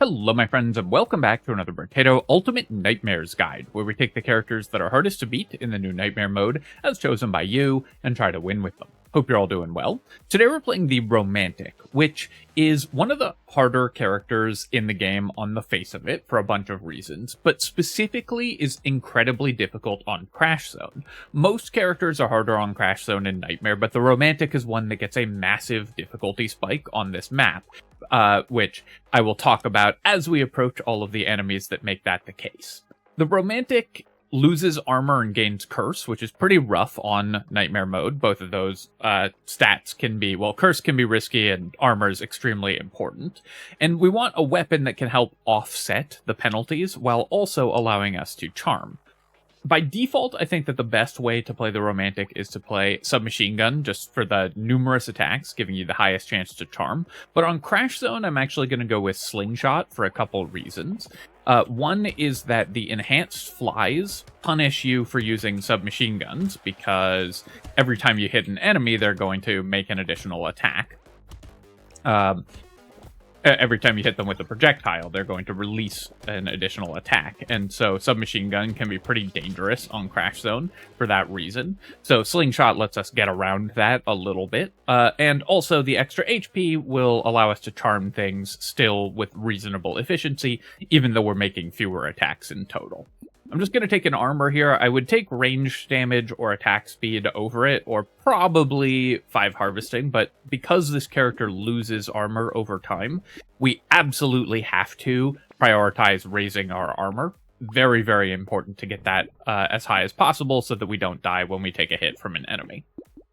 Hello my friends and welcome back to another Brotato Ultimate Nightmares guide, where we take the characters that are hardest to beat in the new Nightmare mode, as chosen by you, and try to win with them. Hope you're all doing well. Today we're playing the Romantic, which is one of the harder characters in the game on the face of it for a bunch of reasons, but specifically is incredibly difficult on Crash Zone. Most characters are harder on Crash Zone and Nightmare, but the Romantic is one that gets a massive difficulty spike on this map, which I will talk about as we approach all of the enemies that make that the case. The Romantic loses armor and gains curse, which is pretty rough on Nightmare mode. Both of those stats can be, well, curse can be risky and armor is extremely important. And we want a weapon that can help offset the penalties while also allowing us to charm. By default, I think that the best way to play the Romantic is to play Submachine Gun, just for the numerous attacks, giving you the highest chance to charm. But on Crash Zone, I'm actually going to go with Slingshot for a couple reasons. One is that the enhanced flies punish you for using submachine guns, because every time you hit an enemy, they're going to make an additional attack. Every time you hit them with a projectile, they're going to release an additional attack. And so submachine gun can be pretty dangerous on Crash Zone for that reason. So Slingshot lets us get around that a little bit. And also the extra HP will allow us to charm things still with reasonable efficiency, even though we're making fewer attacks in total. I'm just going to take an armor here. I would take range damage or attack speed over it, or probably 5 harvesting, but because this character loses armor over time, we absolutely have to prioritize raising our armor. Very, very important to get that as high as possible so that we don't die when we take a hit from an enemy.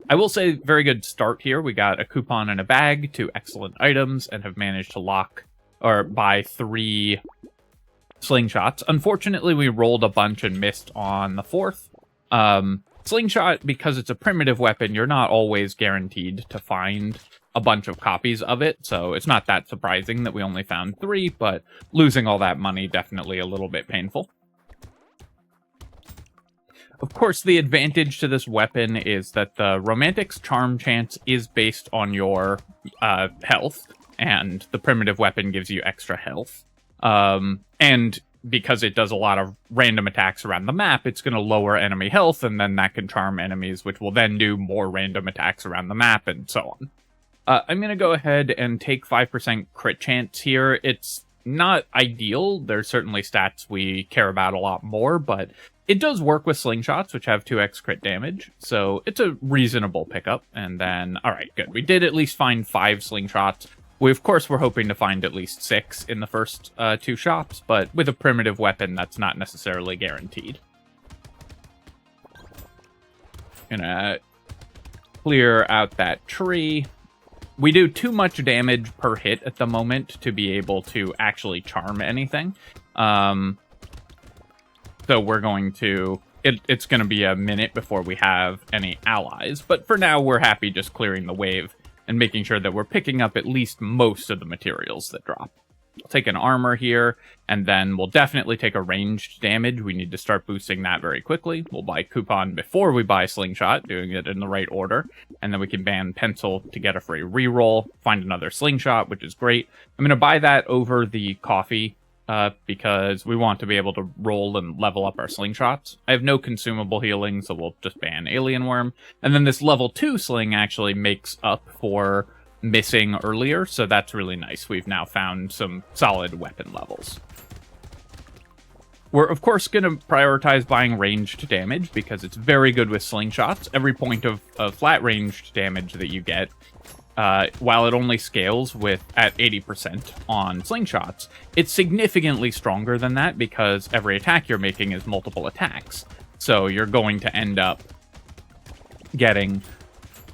I will say, very good start here. We got a coupon and a bag, 2 excellent items, and have managed to lock or buy 3 slingshots. Unfortunately, we rolled a bunch and missed on the 4th. Slingshot, because it's a primitive weapon, you're not always guaranteed to find a bunch of copies of it, so it's not that surprising that we only found 3, but losing all that money, definitely a little bit painful. Of course, the advantage to this weapon is that the Romantic's charm chance is based on your health, and the primitive weapon gives you extra health. And because it does a lot of random attacks around the map, it's going to lower enemy health, and then that can charm enemies, which will then do more random attacks around the map, and so on. I'm going to go ahead and take 5% crit chance here. It's not ideal. There's certainly stats we care about a lot more, but it does work with slingshots, which have 2x crit damage, so it's a reasonable pickup. And then, alright, good. We did at least find 5 slingshots. We, of course, were hoping to find at least 6 in the first 2 shops, but with a primitive weapon, that's not necessarily guaranteed. Gonna clear out that tree. We do too much damage per hit at the moment to be able to actually charm anything. So we're going to... It's going to be a minute before we have any allies, but for now, we're happy just clearing the wave and making sure that we're picking up at least most of the materials that drop. We'll take an armor here, and then we'll definitely take a ranged damage. We need to start boosting that very quickly. We'll buy coupon before we buy slingshot, doing it in the right order, and then we can ban pencil to get a free reroll, find another slingshot, which is great. I'm going to buy that over the coffee, because we want to be able to roll and level up our slingshots. I have no consumable healing, so we'll just ban Alien Worm. And then this level 2 sling actually makes up for missing earlier, so that's really nice. We've now found some solid weapon levels. We're, of course, going to prioritize buying ranged damage, because it's very good with slingshots. Every point of flat ranged damage that you get, while it only scales at 80% on slingshots, it's significantly stronger than that because every attack you're making is multiple attacks. So you're going to end up getting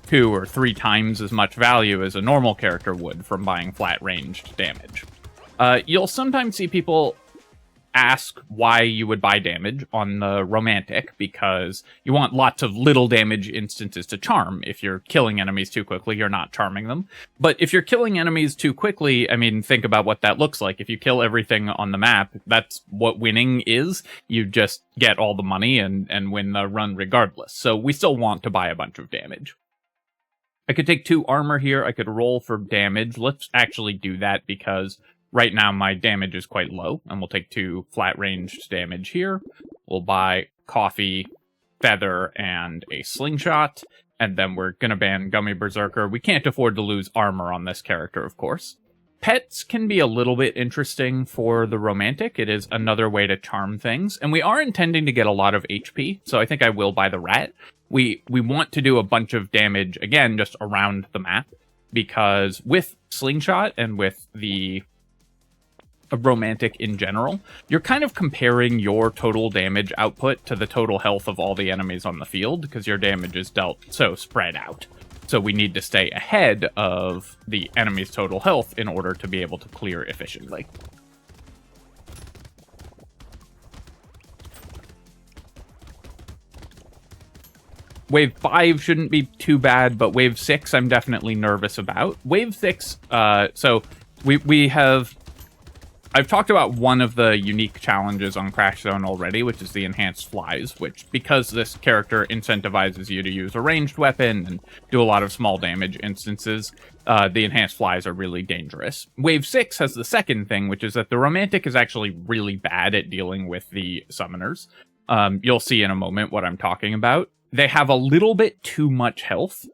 2 or 3 times as much value as a normal character would from buying flat ranged damage. You'll sometimes see people ask why you would buy damage on the Romantic, because you want lots of little damage instances to charm. If you're killing enemies too quickly, you're not charming them. But if you're killing enemies too quickly, I mean, think about what that looks like. If you kill everything on the map, that's what winning is. You just get all the money and win the run regardless. So we still want to buy a bunch of damage. I could take 2 armor here. I could roll for damage. Let's actually do that because Right now, my damage is quite low, and we'll take 2 flat ranged damage here. We'll buy coffee, feather, and a slingshot, and then we're gonna ban Gummy Berserker. We can't afford to lose armor on this character, of course. Pets can be a little bit interesting for the romantic. It is another way to charm things, and we are intending to get a lot of HP, so I think I will buy the rat. We want to do a bunch of damage, again, just around the map, because with slingshot and with the romantic in general, you're kind of comparing your total damage output to the total health of all the enemies on the field, because your damage is dealt so spread out. So we need to stay ahead of the enemy's total health in order to be able to clear efficiently. Wave 5 shouldn't be too bad, but Wave 6 I'm definitely nervous about. Wave 6, so we have... I've talked about one of the unique challenges on Crash Zone already, which is the enhanced flies, which, because this character incentivizes you to use a ranged weapon and do a lot of small damage instances, the enhanced flies are really dangerous. Wave 6 has the second thing, which is that the romantic is actually really bad at dealing with the summoners. You'll see in a moment what I'm talking about. They have a little bit too much health,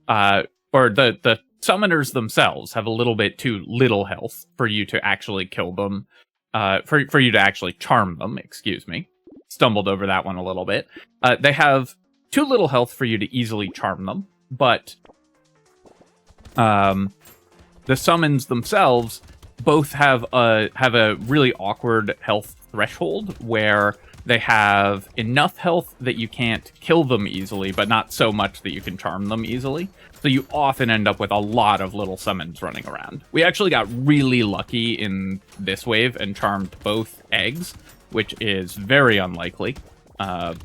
or the summoners themselves have a little bit too little health for you to actually kill them, for you to actually charm them, excuse me. Stumbled over that one a little bit. They have too little health for you to easily charm them, but the summons themselves both have a really awkward health threshold where they have enough health that you can't kill them easily, but not so much that you can charm them easily. So you often end up with a lot of little summons running around. We actually got really lucky in this wave and charmed both eggs, which is very unlikely. I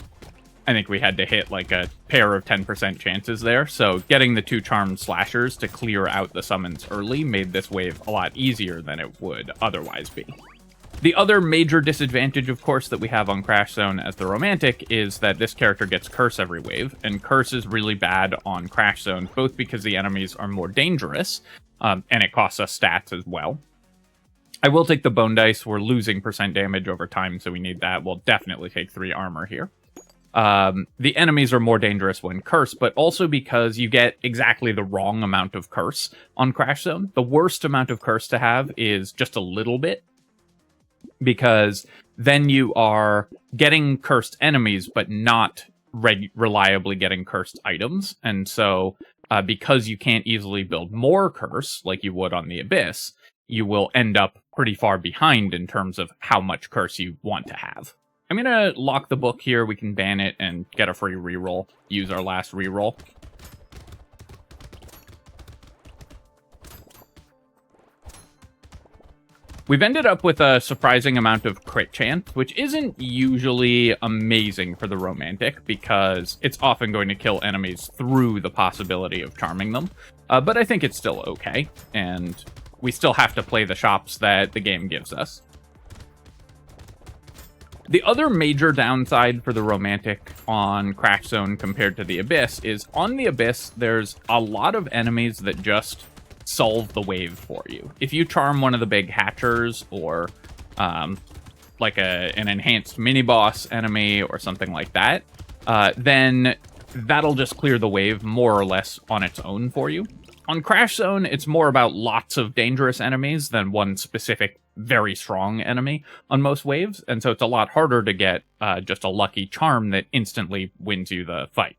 think we had to hit like a pair of 10% chances there. So getting the 2 charmed slashers to clear out the summons early made this wave a lot easier than it would otherwise be. The other major disadvantage, of course, that we have on Crash Zone as the romantic is that this character gets Curse every wave, and Curse is really bad on Crash Zone, both because the enemies are more dangerous, and it costs us stats as well. I will take the Bone Dice. We're losing % damage over time, so we need that. We'll definitely take 3 armor here. The enemies are more dangerous when Curse, but also because you get exactly the wrong amount of Curse on Crash Zone. The worst amount of Curse to have is just a little bit, because then you are getting cursed enemies, but not reliably getting cursed items. And so, because you can't easily build more curse, like you would on the Abyss, you will end up pretty far behind in terms of how much curse you want to have. I'm gonna lock the book here. We can ban it and get a free reroll. Use our last reroll. We've ended up with a surprising amount of crit chance, which isn't usually amazing for the romantic, because it's often going to kill enemies through the possibility of charming them. But I think it's still okay, and we still have to play the shops that the game gives us. The other major downside for the romantic on Crash Zone compared to the Abyss is on the Abyss, there's a lot of enemies that just solve the wave for you. If you charm one of the big hatchers or like an enhanced mini-boss enemy or something like that, then that'll just clear the wave more or less on its own for you. On Crash Zone, it's more about lots of dangerous enemies than one specific very strong enemy on most waves, and so it's a lot harder to get just a lucky charm that instantly wins you the fight.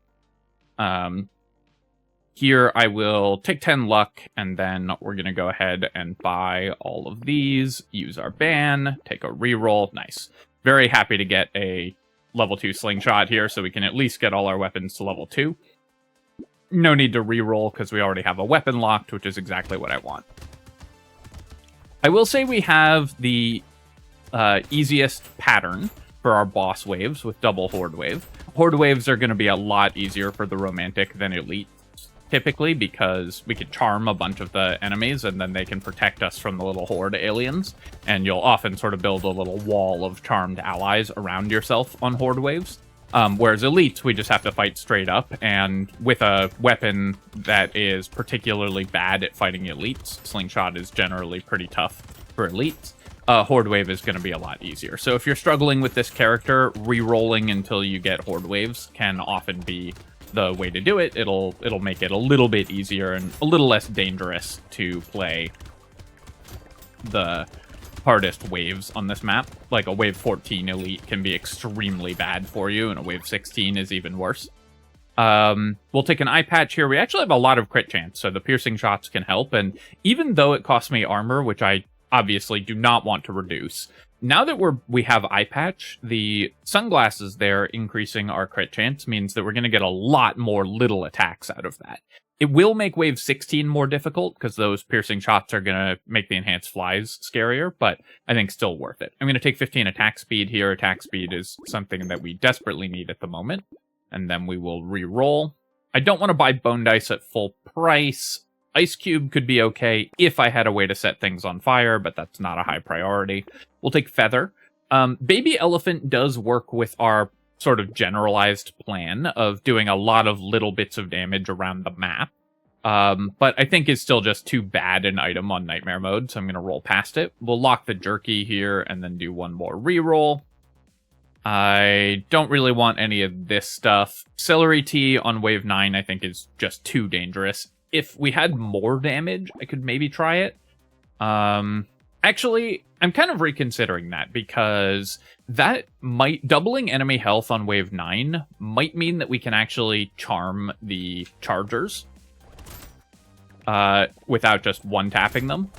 Here I will take 10 luck, and then we're going to go ahead and buy all of these, use our ban, take a reroll. Nice. Very happy to get a level 2 slingshot here, so we can at least get all our weapons to level 2. No need to reroll, because we already have a weapon locked, which is exactly what I want. I will say we have the easiest pattern for our boss waves with double Horde Wave. Horde Waves are going to be a lot easier for the romantic than Elite, typically, because we can charm a bunch of the enemies and then they can protect us from the little horde aliens, and you'll often sort of build a little wall of charmed allies around yourself on horde waves. Whereas elites, we just have to fight straight up, and with a weapon that is particularly bad at fighting elites, slingshot is generally pretty tough for elites, Horde Wave is going to be a lot easier. So if you're struggling with this character, re-rolling until you get Horde Waves can often be the way to do it. It'll make it a little bit easier and a little less dangerous to play the hardest waves on this map. Like a wave 14 elite can be extremely bad for you, and a wave 16 is even worse. We'll take an eye patch here. We actually have a lot of crit chance, so the piercing shots can help, and even though it costs me armor, which I obviously do not want to reduce, now that we have eye patch, the sunglasses there increasing our crit chance means that we're going to get a lot more little attacks out of that. It will make wave 16 more difficult because those piercing shots are going to make the enhanced flies scarier, but I think still worth it. I'm going to take 15 attack speed here. Attack speed is something that we desperately need at the moment, and then we will re-roll. I don't want to buy bone dice at full price. Ice Cube could be okay if I had a way to set things on fire, but that's not a high priority. We'll take Feather. Baby Elephant does work with our sort of generalized plan of doing a lot of little bits of damage around the map, but I think it's still just too bad an item on Nightmare mode, so I'm going to roll past it. We'll lock the Jerky here and then do one more reroll. I don't really want any of this stuff. Celery Tea on wave 9 I think is just too dangerous. If we had more damage, I could maybe try it. Actually, I'm kind of reconsidering that because that might... Doubling enemy health on wave 9 might mean that we can actually charm the chargers without just one-tapping them,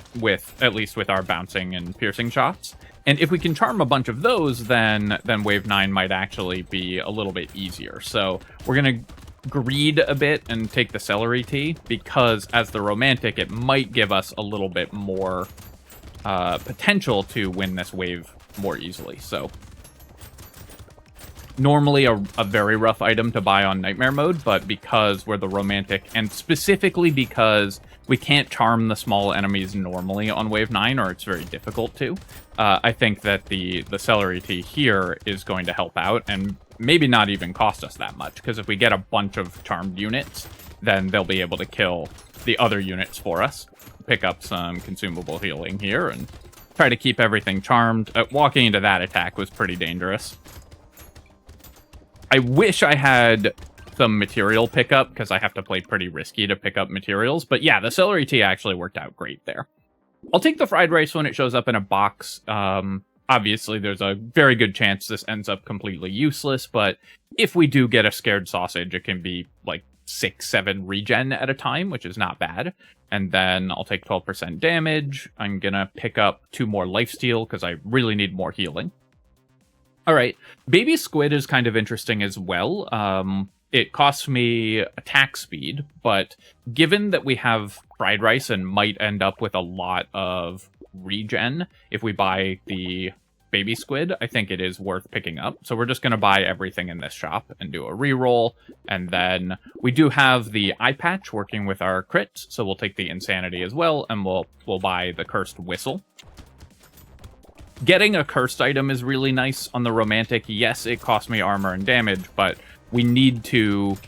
at least with our bouncing and piercing shots. And if we can charm a bunch of those, then wave 9 might actually be a little bit easier. So we're going to greed a bit and take the Celery Tea, because as the Romantic, it might give us a little bit more potential to win this wave more easily. So normally a very rough item to buy on Nightmare mode, but because we're the Romantic, and specifically because we can't charm the small enemies normally on wave 9, or it's very difficult to, I think that the Celery Tea here is going to help out, and maybe not even cost us that much, because if we get a bunch of charmed units, then they'll be able to kill the other units for us. Pick up some consumable healing here, and try to keep everything charmed. Walking into that attack was pretty dangerous. I wish I had some material pickup, because I have to play pretty risky to pick up materials, but yeah, the Celery Tea actually worked out great there. I'll take the fried rice when it shows up in a box. Obviously, there's a very good chance this ends up completely useless, but if we do get a scared sausage, it can be like 6-7 regen at a time, which is not bad. And then I'll take 12% damage. I'm gonna pick up 2 more lifesteal because I really need more healing. All right, Baby Squid is kind of interesting as well. It costs me attack speed, but given that we have fried rice and might end up with a lot of regen if we buy the Baby Squid, I think it is worth picking up. So we're just going to buy everything in this shop and do a reroll. And then we do have the eye patch working with our crits, so we'll take the Insanity as well, and we'll buy the Cursed Whistle. Getting a cursed item is really nice on the Romantic. Yes, it costs me armor and damage, but we need to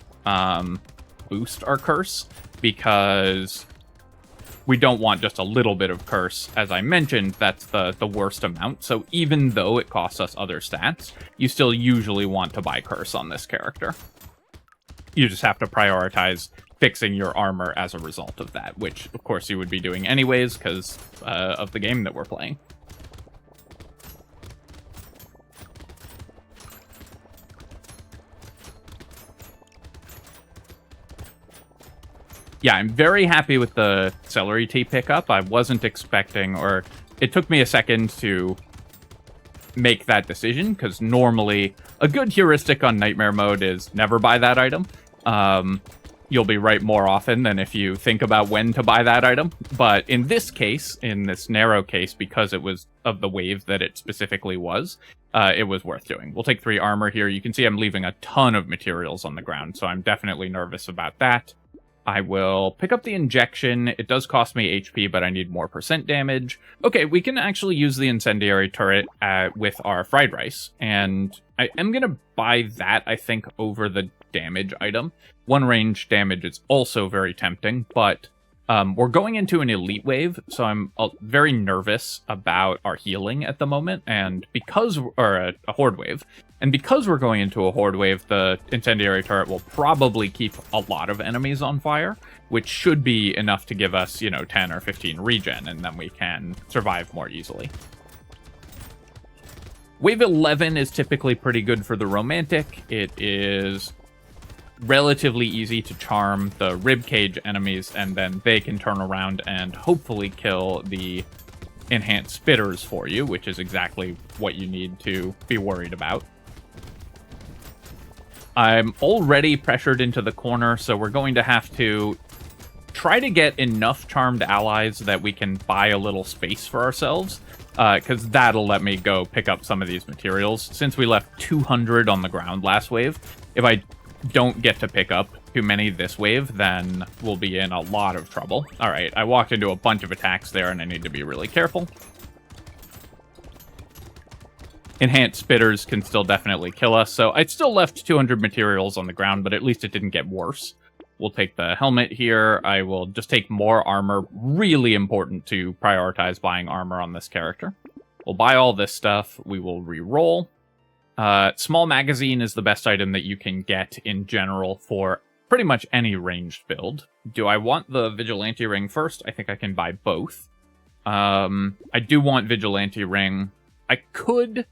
boost our curse, because we don't want just a little bit of curse. As I mentioned, that's the worst amount. So even though it costs us other stats, you still usually want to buy curse on this character. You just have to prioritize fixing your armor as a result of that, which of course you would be doing anyways because of the game that we're playing. Yeah, I'm very happy with the Celery Tea pickup. I wasn't expecting, or it took me a second to make that decision, because normally a good heuristic on Nightmare mode is never buy that item. You'll be right more often than if you think about when to buy that item. But in this case, in this narrow case, because it was of the wave that it specifically was, it was worth doing. We'll take 3 armor here. You can see I'm leaving a ton of materials on the ground, so I'm definitely nervous about that. I will pick up the injection. It does cost me HP, but I need more % damage. Okay, we can actually use the incendiary turret with our fried rice, and I am going to buy that, I think, over the damage item. 1 range damage is also very tempting, but We're going into an elite wave, so I'm very nervous about our healing at the moment, and or a horde wave, and because we're going into a horde wave, the incendiary turret will probably keep a lot of enemies on fire, which should be enough to give us, 10 or 15 regen, and then we can survive more easily. Wave 11 is typically pretty good for the romantic. It is relatively easy to charm the ribcage enemies, and then they can turn around and hopefully kill the enhanced spitters for you, which is exactly what you need to be worried about. I'm already pressured into the corner, so we're going to have to try to get enough charmed allies that we can buy a little space for ourselves, because that'll let me go pick up some of these materials. Since we left 200 on the ground last wave, if I don't get to pick up too many this wave, then we'll be in a lot of trouble. All right, I walked into a bunch of attacks there, and I need to be really careful. Enhanced spitters can still definitely kill us, so I still left 200 materials on the ground, but at least it didn't get worse. We'll take the helmet here. I will just take more armor. Really important to prioritize buying armor on this character. We'll buy all this stuff. We will re-roll. Small magazine is the best item that you can get in general for pretty much any ranged build. Do I want the Vigilante Ring first? I think I can buy both. I do want Vigilante Ring. I could,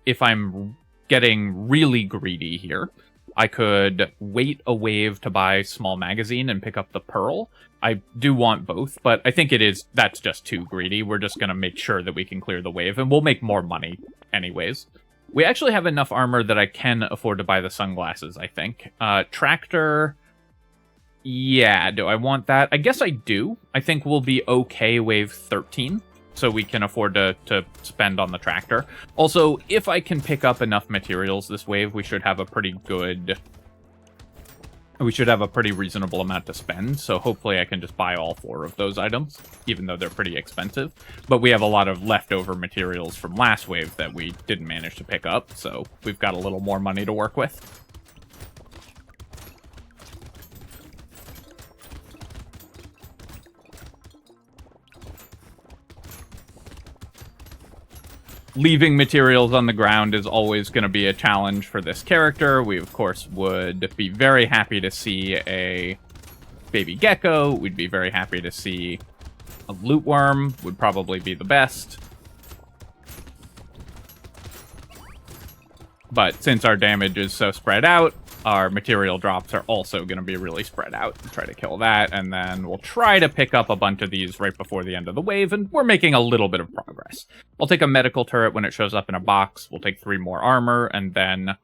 if I'm getting really greedy here, I could wait a wave to buy small magazine and pick up the pearl. I do want both, but I think that's just too greedy. We're just going to make sure that we can clear the wave, and we'll make more money anyways. We actually have enough armor that I can afford to buy the sunglasses, I think. Tractor, yeah, do I want that? I guess I do. I think we'll be okay wave 13. So we can afford to spend on the tractor. Also, if I can pick up enough materials this wave, we should have a pretty reasonable amount to spend. So hopefully I can just buy all 4 of those items, even though they're pretty expensive. But we have a lot of leftover materials from last wave that we didn't manage to pick up, so we've got a little more money to work with. Leaving materials on the ground is always going to be a challenge for this character. We, of course, would be very happy to see a baby gecko. We'd be very happy to see a loot worm. Would probably be the best. But since our damage is so spread out, our material drops are also going to be really spread out. Try to kill that, and then we'll try to pick up a bunch of these right before the end of the wave, and we're making a little bit of progress. I'll take a medical turret when it shows up in a box. We'll take 3 more armor, and then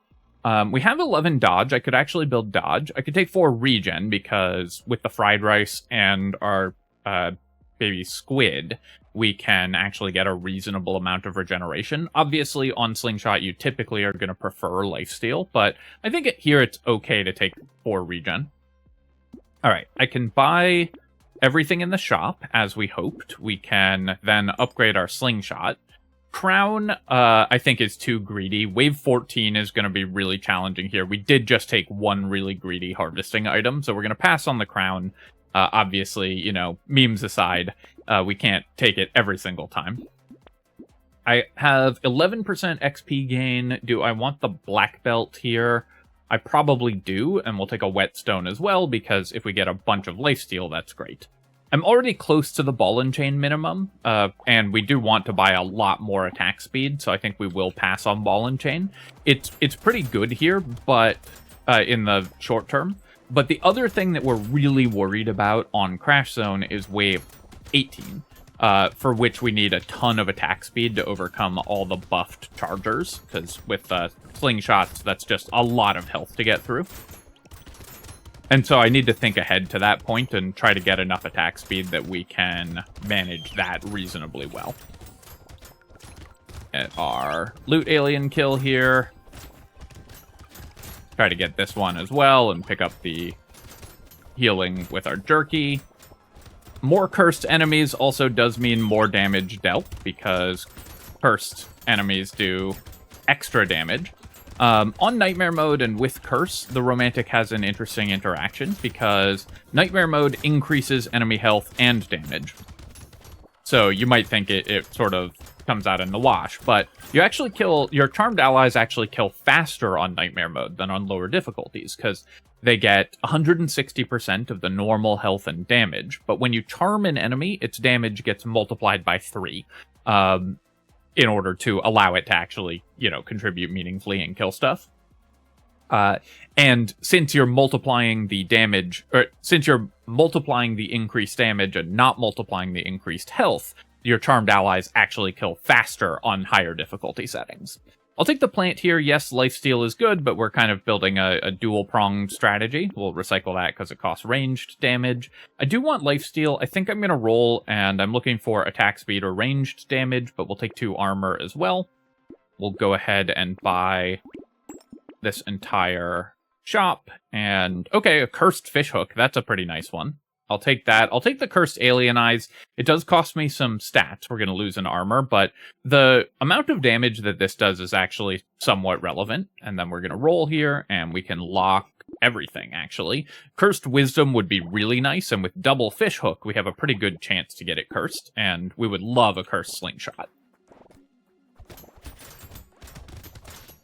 we have 11 dodge. I could actually build dodge. I could take 4 regen, because with the fried rice and our baby squid, we can actually get a reasonable amount of regeneration. Obviously, on Slingshot, you typically are going to prefer lifesteal, but I think here it's okay to take 4 regen. All right, I can buy everything in the shop, as we hoped. We can then upgrade our Slingshot. Crown, I think, is too greedy. Wave 14 is going to be really challenging here. We did just take 1 really greedy harvesting item, so we're going to pass on the crown. Obviously, memes aside, we can't take it every single time. I have 11% XP gain. Do I want the black belt here? I probably do, and we'll take a whetstone as well, because if we get a bunch of lifesteal, that's great. I'm already close to the ball and chain minimum, and we do want to buy a lot more attack speed, so I think we will pass on ball and chain. It's pretty good here, but in the short term. But the other thing that we're really worried about on Crash Zone is wave 18, for which we need a ton of attack speed to overcome all the buffed chargers, because with slingshots, that's just a lot of health to get through. And so I need to think ahead to that point and try to get enough attack speed that we can manage that reasonably well. At our loot alien kill here. Try to get this one as well and pick up the healing with our jerky. More cursed enemies also does mean more damage dealt, because cursed enemies do extra damage. On Nightmare mode and with Curse, the Romantic has an interesting interaction because Nightmare mode increases enemy health and damage. So you might think it sort of comes out in the wash, but your charmed allies actually kill faster on Nightmare mode than on lower difficulties, because they get 160% of the normal health and damage, but when you charm an enemy, its damage gets multiplied by 3. In order to allow it to actually, contribute meaningfully and kill stuff. And since you're multiplying the damage, or since you're multiplying the increased damage and not multiplying the increased health, your charmed allies actually kill faster on higher difficulty settings. I'll take the plant here. Yes, lifesteal is good, but we're kind of building a dual-pronged strategy. We'll recycle that because it costs ranged damage. I do want lifesteal. I think I'm going to roll, and I'm looking for attack speed or ranged damage, but we'll take 2 armor as well. We'll go ahead and buy this entire shop. And, okay, a cursed fishhook. That's a pretty nice one. I'll take that. I'll take the Cursed Alien Eyes. It does cost me some stats. We're going to lose an armor, but the amount of damage that this does is actually somewhat relevant. And then we're going to roll here, and we can lock everything, actually. Cursed Wisdom would be really nice, and with double Fishhook, we have a pretty good chance to get it cursed, and we would love a Cursed Slingshot.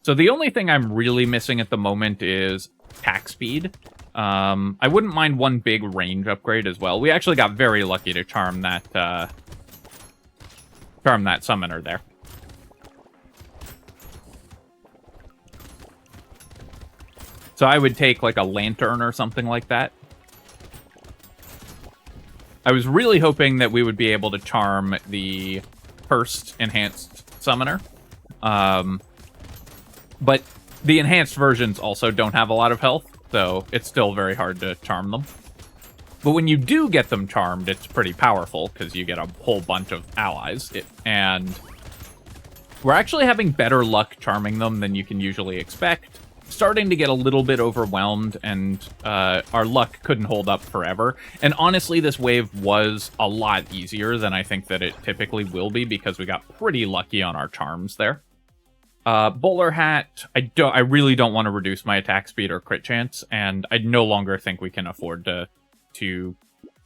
So the only thing I'm really missing at the moment is attack speed. I wouldn't mind one big range upgrade as well. We actually got very lucky to charm that summoner there. So I would take like a lantern or something like that. I was really hoping that we would be able to charm the first enhanced summoner. But the enhanced versions also don't have a lot of health, so it's still very hard to charm them. But when you do get them charmed, it's pretty powerful, because you get a whole bunch of allies. And we're actually having better luck charming them than you can usually expect. Starting to get a little bit overwhelmed, and our luck couldn't hold up forever. And honestly, this wave was a lot easier than I think that it typically will be, because we got pretty lucky on our charms there. Bowler Hat, I really don't want to reduce my attack speed or crit chance, and I no longer think we can afford to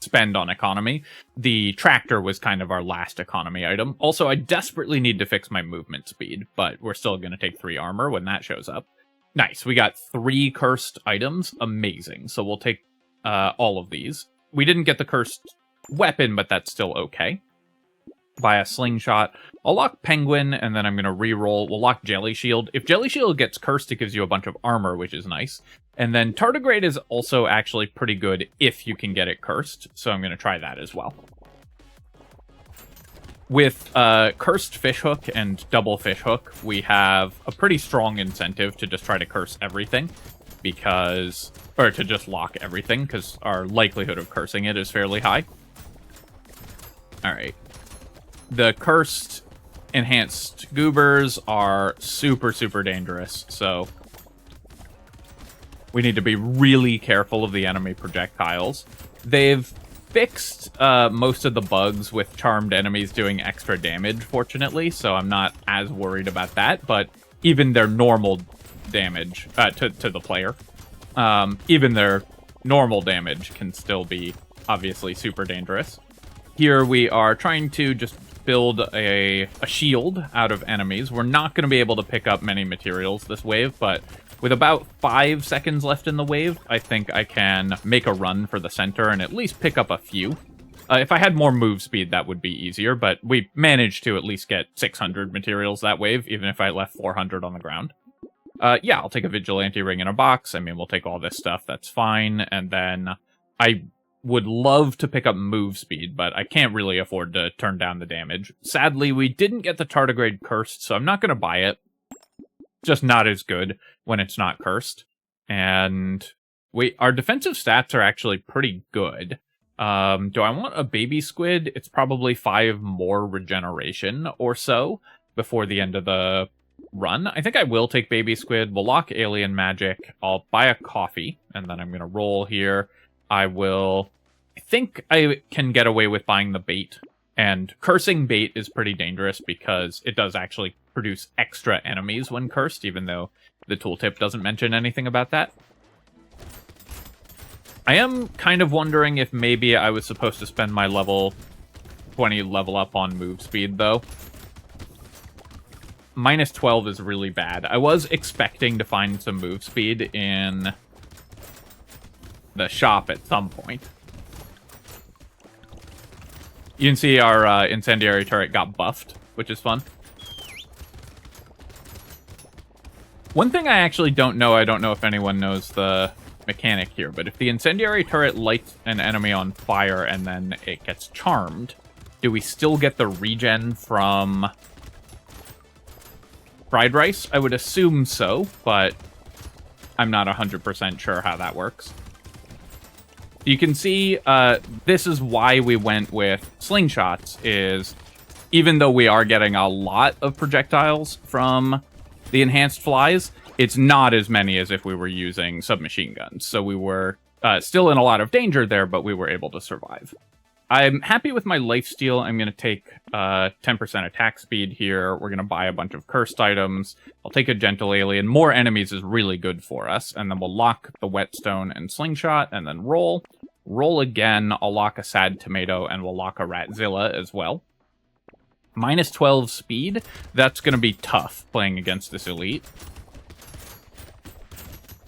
spend on economy. The tractor was kind of our last economy item. Also, I desperately need to fix my movement speed, but we're still going to take 3 armor when that shows up. Nice, we got 3 cursed items. Amazing. So we'll take all of these. We didn't get the cursed weapon, but that's still okay. Buy a slingshot. I'll lock Penguin, and then I'm going to re-roll. We'll lock Jelly Shield. If Jelly Shield gets cursed, it gives you a bunch of armor, which is nice. And then Tardigrade is also actually pretty good if you can get it cursed, so I'm going to try that as well. With Cursed Fishhook and Double Fishhook, we have a pretty strong incentive to just try to curse everything, or to just lock everything, because our likelihood of cursing it is fairly high. Alright. The cursed enhanced goobers are super, super dangerous, so we need to be really careful of the enemy projectiles. They've fixed most of the bugs with charmed enemies doing extra damage, fortunately, so I'm not as worried about that, but even their normal damage to the player, even their normal damage can still be obviously super dangerous. Here we are trying to just build a shield out of enemies. We're not going to be able to pick up many materials this wave, but with about 5 seconds left in the wave, I think I can make a run for the center and at least pick up a few. If I had more move speed, that would be easier, but we managed to at least get 600 materials that wave, even if I left 400 on the ground. Yeah, I'll take a Vigilante Ring in a box. I mean, we'll take all this stuff. That's fine. And then I would love to pick up move speed, but I can't really afford to turn down the damage. Sadly, we didn't get the Tardigrade cursed, so I'm not going to buy it. Just not as good when it's not cursed. And our defensive stats are actually pretty good. Do I want a baby squid? It's probably 5 more regeneration or so before the end of the run. I think I will take baby squid. We'll lock alien magic. I'll buy a coffee, and then I'm going to roll here. I think I can get away with buying the bait. And cursing bait is pretty dangerous because it does actually produce extra enemies when cursed, even though the tooltip doesn't mention anything about that. I am kind of wondering if maybe I was supposed to spend my level 20 level up on move speed, though. Minus 12 is really bad. I was expecting to find some move speed in the shop at some point. You can see our incendiary turret got buffed, which is fun. One thing I actually don't know, I don't know if anyone knows the mechanic here, but if the incendiary turret lights an enemy on fire and then it gets charmed, do we still get the regen from fried rice? I would assume so, but I'm not 100% sure how that works. You can see this is why we went with slingshots, is even though we are getting a lot of projectiles from the enhanced flies, it's not as many as if we were using submachine guns. So we were still in a lot of danger there, but we were able to survive. I'm happy with my lifesteal. I'm going to take 10% attack speed here. We're going to buy a bunch of cursed items. I'll take a gentle alien. More enemies is really good for us. And then we'll lock the whetstone and slingshot and then roll. Roll again. I'll lock a sad tomato and we'll lock a ratzilla as well. Minus 12 speed. That's going to be tough playing against this elite.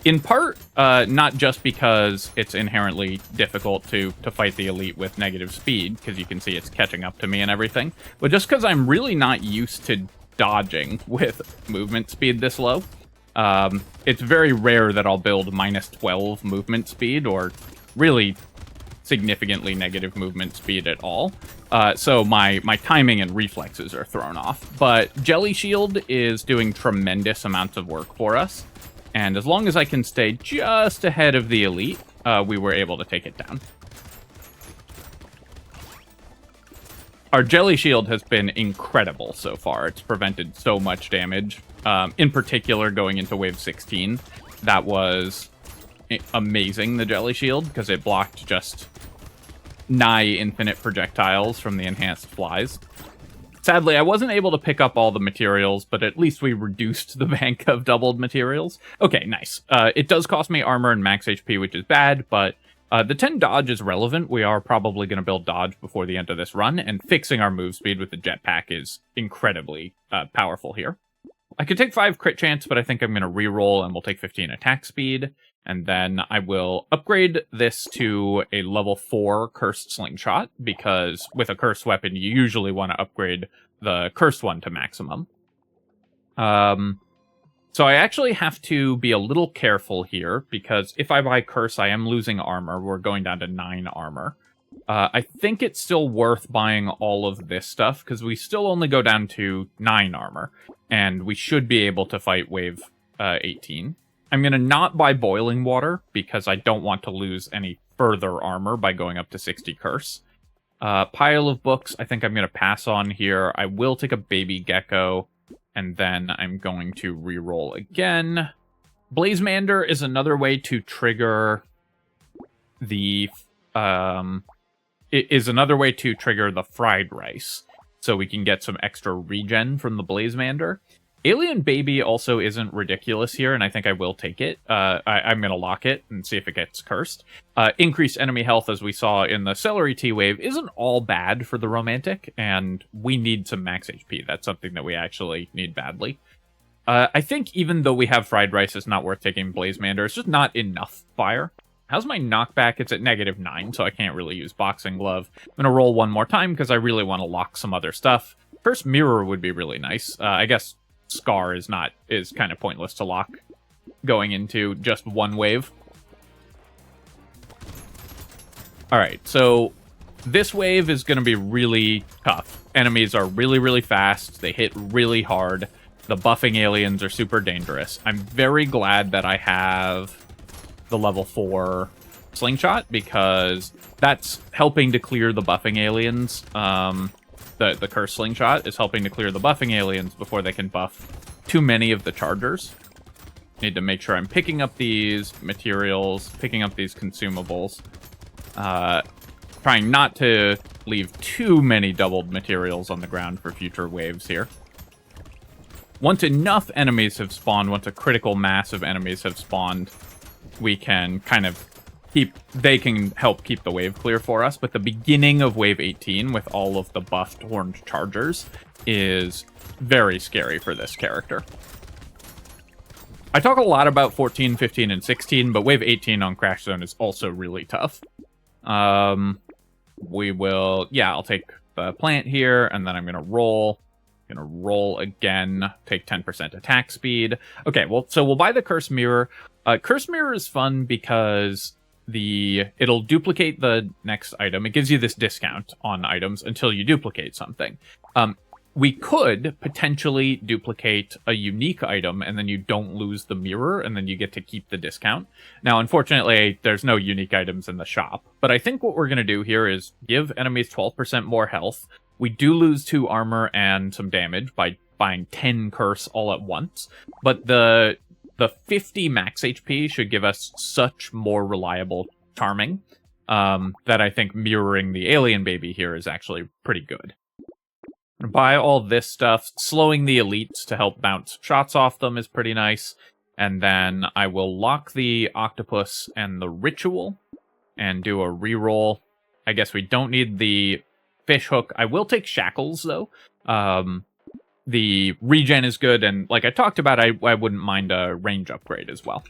In part, not just because it's inherently difficult to fight the elite with negative speed, because you can see it's catching up to me and everything, but just because I'm really not used to dodging with movement speed this low. It's very rare that I'll build minus 12 movement speed, or really significantly negative movement speed at all. So my timing and reflexes are thrown off. But Jelly Shield is doing tremendous amounts of work for us. And as long as I can stay just ahead of the elite, we were able to take it down. Our Jelly Shield has been incredible so far. It's prevented so much damage. In particular, going into Wave 16, that was amazing, the Jelly Shield, because it blocked just nigh infinite projectiles from the enhanced flies. Sadly, I wasn't able to pick up all the materials, but at least we reduced the bank of doubled materials. Okay, nice. It does cost me armor and max HP, which is bad, but the 10 dodge is relevant. We are probably going to build dodge before the end of this run, and fixing our move speed with the jetpack is incredibly powerful here. I could take 5 crit chance, but I think I'm going to reroll, and we'll take 15 attack speed, and then I will upgrade this to a level 4 cursed slingshot, because with a cursed weapon, you usually want to upgrade the cursed one to maximum. So I actually have to be a little careful here, because if I buy curse, I am losing armor. We're going down to 9 armor. I think it's still worth buying all of this stuff, because we still only go down to 9 armor, and we should be able to fight wave 18. I'm going to not buy boiling water, because I don't want to lose any further armor by going up to 60 curse. Pile of books, I think I'm going to pass on here. I will take a baby gecko, and then I'm going to reroll again. Blazemander is another way to trigger the... It is another way to trigger the fried rice, so we can get some extra regen from the Blazemander. Alien Baby also isn't ridiculous here, and I think I will take it. I'm going to lock it and see if it gets cursed. Increased enemy health, as we saw in the Celery Tea wave, isn't all bad for the Romantic, and we need some max HP. That's something that we actually need badly. I think even though we have fried rice, it's not worth taking Blazemander. It's just not enough fire. How's my knockback? It's at -9, so I can't really use Boxing Glove. I'm going to roll one more time because I really want to lock some other stuff. First Mirror would be really nice. I guess Scar is kind of pointless to lock going into just one wave. Alright, so this wave is going to be really tough. Enemies are really, really fast. They hit really hard. The buffing aliens are super dangerous. I'm very glad that I have the level 4 slingshot, because that's helping to clear the buffing aliens. The curse slingshot is helping to clear the buffing aliens before they can buff too many of the chargers. Need to make sure I'm picking up these materials, picking up these consumables. Trying not to leave too many doubled materials on the ground for future waves here. once enough enemies have spawned, once a critical mass of enemies have spawned, we can kind of they can help keep the wave clear for us. But the beginning of wave 18 with all of the buffed horned chargers is very scary for this character. I talk a lot about 14, 15, and 16, but wave 18 on Crash Zone is also really tough. We will, yeah, I'll take the plant here, and then I'm going to roll. I'm going to roll again, take 10% attack speed. Okay, well, so we'll buy the Curse Mirror. Curse Mirror is fun because it'll duplicate the next item. It gives you this discount on items until you duplicate something. We could potentially duplicate a unique item, and then you don't lose the mirror, and then you get to keep the discount. Now, unfortunately, there's no unique items in the shop, but I think what we're going to do here is give enemies 12% more health. We do lose 2 armor and some damage by buying 10 curse all at once, but the 50 max HP should give us such more reliable charming that I think mirroring the alien baby here is actually pretty good. Buy all this stuff. Slowing the elites to help bounce shots off them is pretty nice. And then I will lock the octopus and the ritual and do a reroll. I guess we don't need the fish hook. I will take shackles, though. The regen is good, and like I talked about, I wouldn't mind a range upgrade as well.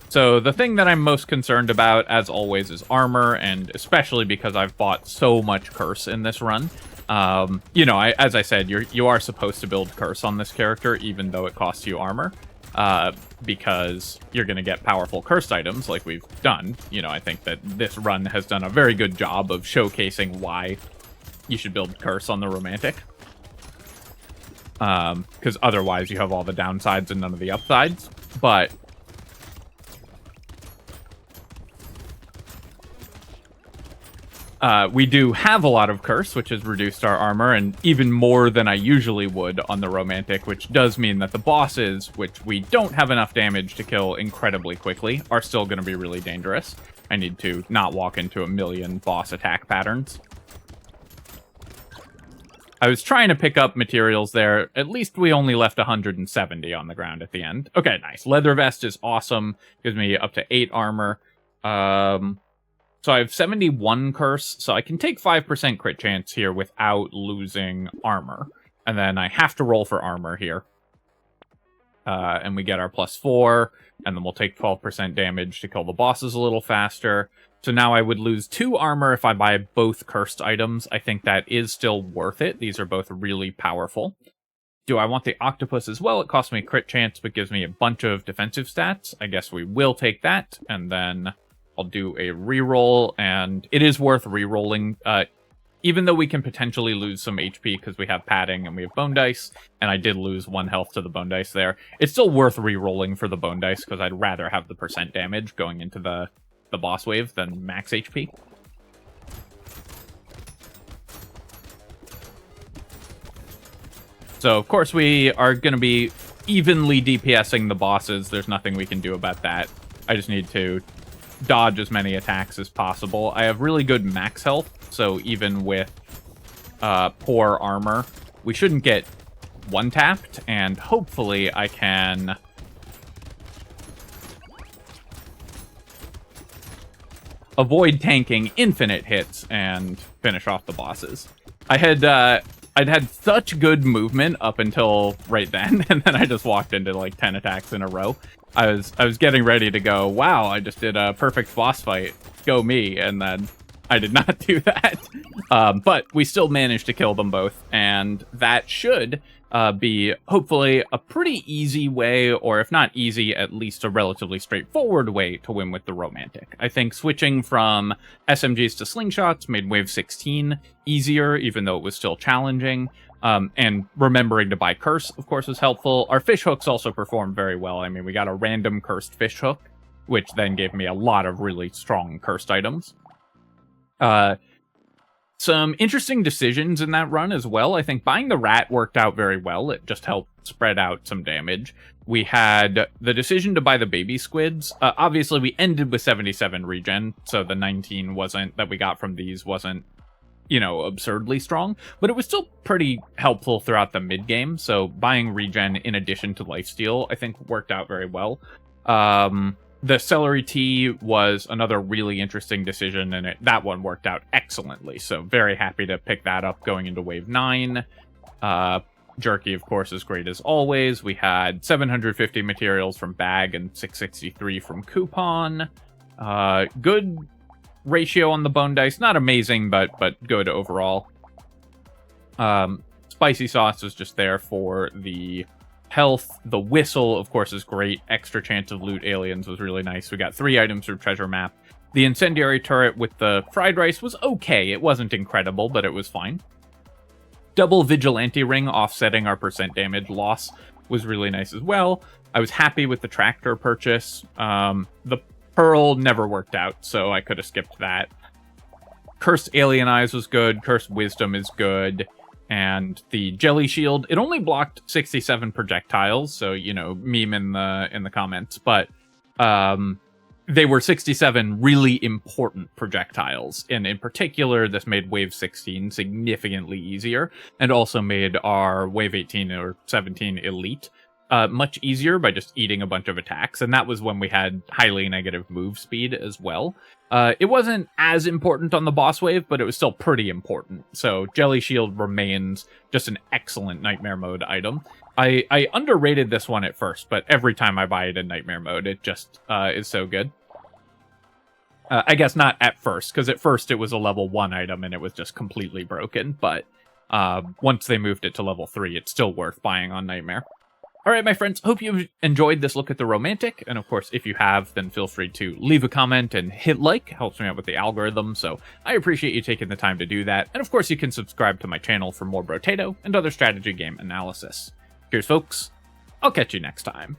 So the thing that I'm most concerned about, as always, is armor, and especially because I've bought so much curse in this run. You know, as I said, you are supposed to build curse on this character, even though it costs you armor, because you're going to get powerful cursed items like we've done. You know, I think that this run has done a very good job of showcasing why you should build curse on the romantic. Because otherwise you have all the downsides and none of the upsides. But we do have a lot of curse, which has reduced our armor, and even more than I usually would on the romantic, which does mean that the bosses, which we don't have enough damage to kill incredibly quickly, are still going to be really dangerous. I need to not walk into a million boss attack patterns. I was trying to pick up materials there. At least we only left 170 on the ground at the end. Okay, nice. Leather vest is awesome. Gives me up to 8 armor. So I have 71 curse, so I can take 5% crit chance here without losing armor. And then I have to roll for armor here. And we get our +4, and then we'll take 12% damage to kill the bosses a little faster. So now I would lose 2 armor if I buy both cursed items. I think that is still worth it. These are both really powerful. Do I want the octopus as well? It costs me crit chance, but gives me a bunch of defensive stats. I guess we will take that, and then I'll do a reroll, and it is worth rerolling. Even though we can potentially lose some HP because we have padding and we have bone dice, and I did lose 1 health to the bone dice there, it's still worth rerolling for the bone dice because I'd rather have the percent damage going into the boss wave than max HP. So, of course, we are going to be evenly DPSing the bosses. There's nothing we can do about that. I just need to dodge as many attacks as possible. I have really good max health, so even with poor armor, we shouldn't get one-tapped, and hopefully I can avoid tanking infinite hits and finish off the bosses. I'd had such good movement up until right then, and then I just walked into like 10 attacks in a row. I was getting ready to go, wow, I just did a perfect boss fight, go me, and then I did not do that. But we still managed to kill them both, and that should be hopefully a pretty easy way, or if not easy, at least a relatively straightforward way to win with the romantic. I think switching from SMGs to slingshots made wave 16 easier, even though it was still challenging. And remembering to buy curse, of course, was helpful. Our fish hooks also performed very well. I mean, we got a random cursed fish hook, which then gave me a lot of really strong cursed items. Some interesting decisions in that run as well. I think buying the rat worked out very well. It just helped spread out some damage. We had the decision to buy the baby squids. Obviously, we ended with 77 regen, so the 19 wasn't that we got from these wasn't, you know, absurdly strong, but it was still pretty helpful throughout the mid game. So buying regen in addition to lifesteal, I think worked out very well. The celery tea was another really interesting decision, and that one worked out excellently. So very happy to pick that up going into wave 9. Jerky, of course, is great as always. We had 750 materials from bag and 663 from coupon. Good ratio on the bone dice. Not amazing, but good overall. Spicy sauce is just there for the health. The whistle, of course, is great. Extra chance of loot aliens was really nice. We got 3 items from treasure map. The incendiary turret with the fried rice was okay. It wasn't incredible, but it was fine. Double vigilante ring offsetting our percent damage loss was really nice as well. I was happy with the tractor purchase. The pearl never worked out, so I could have skipped that. Cursed alien eyes was good. Cursed wisdom is good. And the jelly shield, it only blocked 67 projectiles, so, you know, meme in the comments, but they were 67 really important projectiles, and in particular, this made wave 16 significantly easier, and also made our wave 18 or 17 elite much easier by just eating a bunch of attacks, and that was when we had highly negative move speed as well. It wasn't as important on the boss wave, but it was still pretty important. So Jelly Shield remains just an excellent Nightmare Mode item. I underrated this one at first, but every time I buy it in Nightmare Mode, it just is so good. I guess not at first, because at first it was a level 1 item and it was just completely broken, but once they moved it to level 3, it's still worth buying on Nightmare. Alright, my friends, hope you enjoyed this look at the romantic, and of course, if you have, then feel free to leave a comment and hit like. It helps me out with the algorithm, so I appreciate you taking the time to do that. And of course, you can subscribe to my channel for more Brotato and other strategy game analysis. Cheers, folks. I'll catch you next time.